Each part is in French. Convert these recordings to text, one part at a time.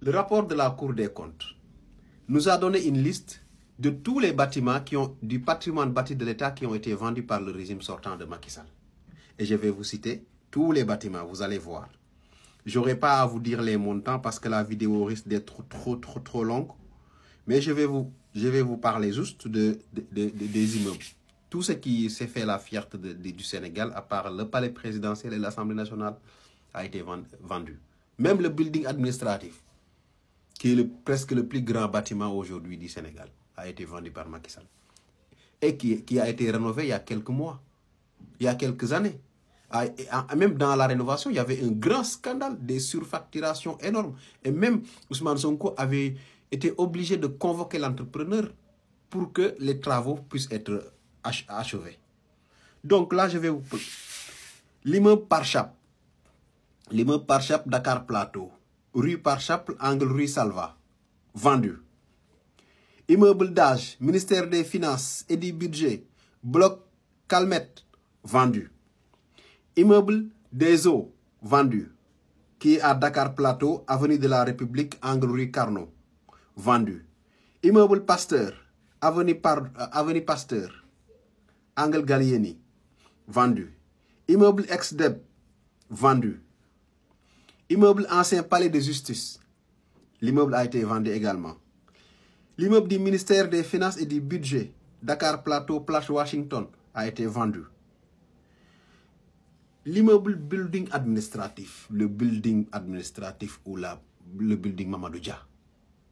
Le rapport de la Cour des comptes nous a donné une liste de tous les bâtiments du patrimoine bâti de l'État qui ont été vendus par le régime sortant de Macky Sall. Et je vais vous citer tous les bâtiments, vous allez voir. Je n'aurai pas à vous dire les montants parce que la vidéo risque d'être trop longue. Mais je vais vous parler juste des immeubles. Tout ce qui s'est fait la fierté du Sénégal, à part le palais présidentiel et l'Assemblée nationale, a été vendu. Même le building administratif, qui est presque le plus grand bâtiment aujourd'hui du Sénégal, a été vendu par Macky Sall. Et qui a été rénové il y a quelques mois, il y a quelques années. Même dans la rénovation, il y avait un grand scandale, des surfacturations énormes. Et même Ousmane Sonko avait été obligé de convoquer l'entrepreneur pour que les travaux puissent être achevés. Donc là, je vais vous... L'immeuble Parchap. L'immeuble Parchap, Dakar Plateau. Rue Parchap, angle rue Salva. Vendu. Immeuble d'âge, ministère des Finances et du Budget. Bloc Calmette. Vendu. Immeuble des Eaux. Vendu. Qui est à Dakar Plateau, avenue de la République, angle rue Carnot. Vendu. Immeuble Pasteur, avenue Pasteur, angle Gallieni, vendu. Immeuble Ex-Deb, vendu. Immeuble Ancien Palais de Justice, l'immeuble a été vendu également. L'immeuble du ministère des Finances et du Budget, Dakar Plateau, Place Washington, a été vendu. L'immeuble building administratif, le building administratif ou le building Mamadou Dia,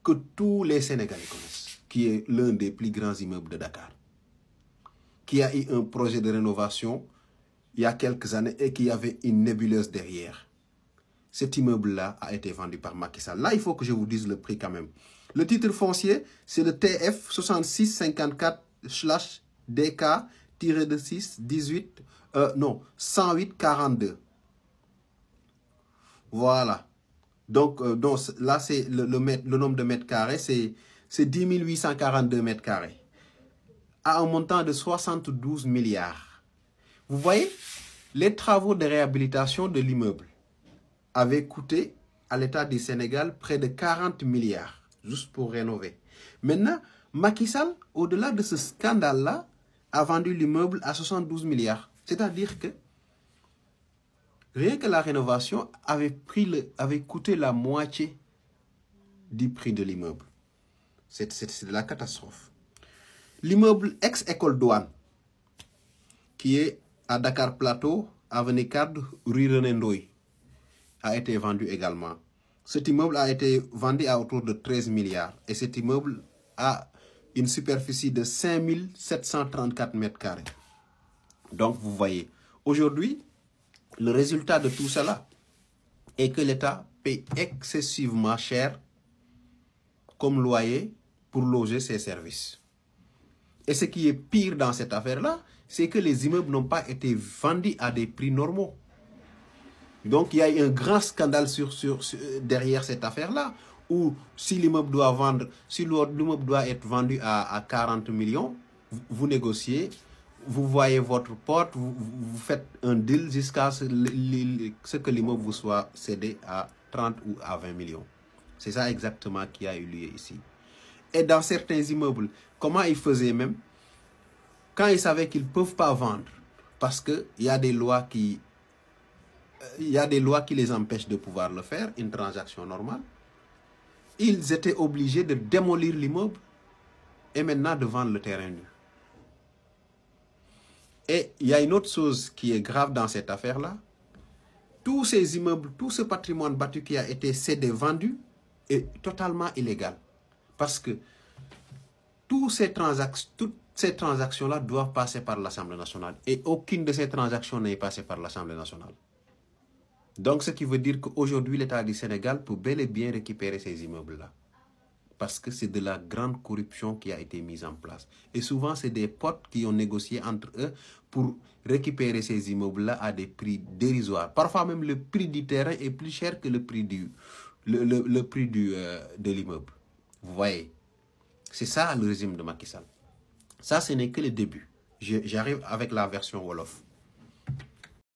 que tous les Sénégalais connaissent, qui est l'un des plus grands immeubles de Dakar, qui a eu un projet de rénovation il y a quelques années et qui avait une nébuleuse derrière. Cet immeuble-là a été vendu par Macky Sall. Là, il faut que je vous dise le prix quand même. Le titre foncier, c'est le TF 6654/DK-6-18, 108 42. Voilà. Donc là, c'est le nombre de mètres carrés, c'est 10 842 mètres carrés. À un montant de 72 milliards. Vous voyez, les travaux de réhabilitation de l'immeuble avaient coûté à l'État du Sénégal près de 40 milliards, juste pour rénover. Maintenant, Macky Sall, au-delà de ce scandale-là, a vendu l'immeuble à 72 milliards. C'est-à-dire que rien que la rénovation avait coûté la moitié du prix de l'immeuble. C'est de la catastrophe. L'immeuble ex-école douane, qui est à Dakar Plateau, avenue Card, rue René Ndoye, a été vendu également. Cet immeuble a été vendu à autour de 13 milliards. Et cet immeuble a une superficie de 5734 mètres carrés. Donc, vous voyez, aujourd'hui, le résultat de tout cela est que l'État paye excessivement cher comme loyer pour loger ses services. Et ce qui est pire dans cette affaire-là, c'est que les immeubles n'ont pas été vendus à des prix normaux. Donc, il y a un grand scandale derrière cette affaire-là, où si l'immeuble doit être vendu à 40 millions, vous négociez, vous voyez votre porte, vous faites un deal jusqu'à ce que l'immeuble vous soit cédé à 30 ou à 20 millions. C'est ça exactement qui a eu lieu ici. Et dans certains immeubles, comment ils faisaient même, quand ils savaient qu'ils ne peuvent pas vendre, parce qu'il y a des lois qui les empêchent de pouvoir le faire, une transaction normale, ils étaient obligés de démolir l'immeuble et maintenant de vendre le terrain nu. Et il y a une autre chose qui est grave dans cette affaire-là. Tous ces immeubles, tout ce patrimoine bâti qui a été cédé, vendu, est totalement illégal. Parce que toutes ces transactions-là doivent passer par l'Assemblée nationale. Et aucune de ces transactions n'est passée par l'Assemblée nationale. Donc, ce qui veut dire qu'aujourd'hui, l'État du Sénégal peut bel et bien récupérer ces immeubles-là. Parce que c'est de la grande corruption qui a été mise en place. Et souvent, c'est des potes qui ont négocié entre eux pour récupérer ces immeubles-là à des prix dérisoires. Parfois même, le prix du terrain est plus cher que le prix de l'immeuble. Vous voyez, c'est ça le régime de Macky Sall. Ça, ce n'est que le début. J'arrive avec la version Wolof.